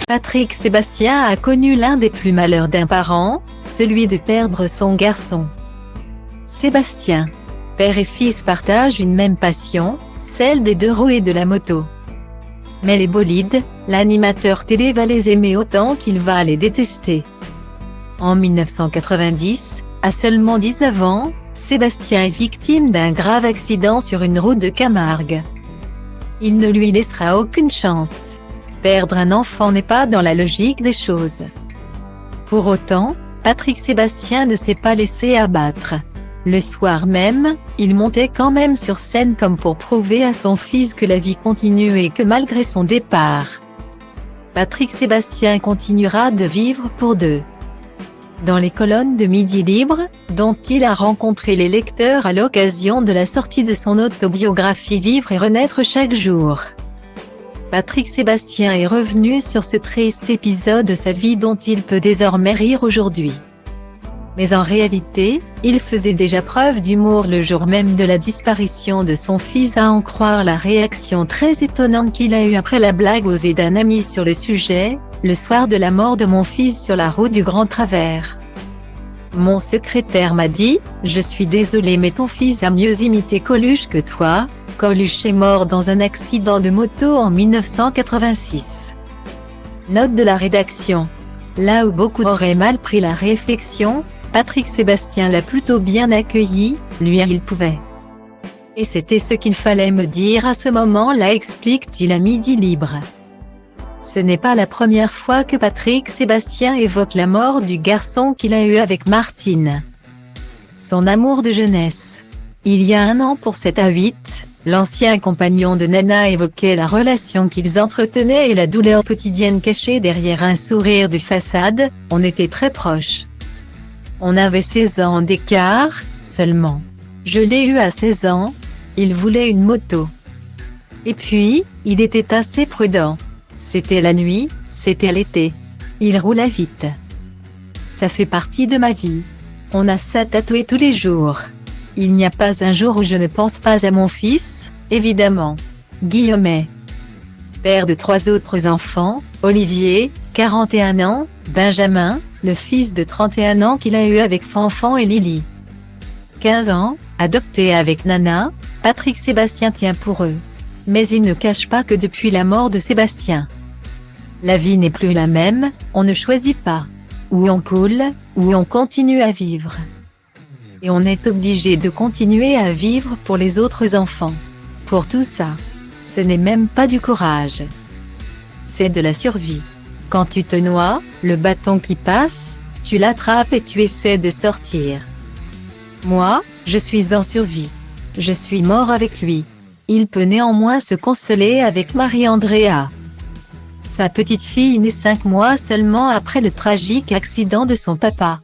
Patrick Sébastien a connu l'un des plus malheurs d'un parent, celui de perdre son garçon. Sébastien, père et fils partagent une même passion, celle des deux roues et de la moto. Mais les bolides, l'animateur télé va les aimer autant qu'il va les détester. En 1990, à seulement 19 ans, Sébastien est victime d'un grave accident sur une route de Camargue. Il ne lui laissera aucune chance. Perdre un enfant n'est pas dans la logique des choses. Pour autant, Patrick Sébastien ne s'est pas laissé abattre. Le soir même, il montait quand même sur scène comme pour prouver à son fils que la vie continue et que malgré son départ, Patrick Sébastien continuera de vivre pour deux. Dans les colonnes de Midi Libre, dont il a rencontré les lecteurs à l'occasion de la sortie de son autobiographie Vivre et renaître chaque jour, Patrick Sébastien est revenu sur ce triste épisode de sa vie dont il peut désormais rire aujourd'hui. Mais en réalité, il faisait déjà preuve d'humour le jour même de la disparition de son fils, à en croire la réaction très étonnante qu'il a eue après la blague osée d'un ami sur le sujet, le soir de la mort de mon fils sur la route du Grand Travers. Mon secrétaire m'a dit, je suis désolé mais ton fils a mieux imité Coluche que toi. Coluche est mort dans un accident de moto en 1986. Note de la rédaction. Là où beaucoup auraient mal pris la réflexion, Patrick Sébastien l'a plutôt bien accueilli, lui il pouvait. Et c'était ce qu'il fallait me dire à ce moment-là, explique-t-il à Midi Libre. Ce n'est pas la première fois que Patrick Sébastien évoque la mort du garçon qu'il a eu avec Martine, son amour de jeunesse. Il y a un an pour 7 à 8, l'ancien compagnon de Nana évoquait la relation qu'ils entretenaient et la douleur quotidienne cachée derrière un sourire de façade. On était très proches. On avait 16 ans d'écart, seulement. Je l'ai eu à 16 ans, il voulait une moto. Et puis, il était assez prudent. C'était la nuit, c'était l'été. Il roulait vite. Ça fait partie de ma vie. On a ça tatoué tous les jours. Il n'y a pas un jour où je ne pense pas à mon fils, évidemment. Guillaumet. Père de 3 autres enfants, Olivier, 41 ans, Benjamin, le fils de 31 ans qu'il a eu avec Fanfan et Lily. 15 ans, adopté avec Nana, Patrick Sébastien tient pour eux. Mais il ne cache pas que depuis la mort de Sébastien, la vie n'est plus la même, on ne choisit pas. Ou on coule, ou on continue à vivre. Et on est obligé de continuer à vivre pour les autres enfants. Pour tout ça, ce n'est même pas du courage. C'est de la survie. Quand tu te noies, le bâton qui passe, tu l'attrapes et tu essaies de sortir. Moi, je suis en survie. Je suis mort avec lui. Il peut néanmoins se consoler avec Marie-Andrea. Sa petite fille née 5 mois seulement après le tragique accident de son papa.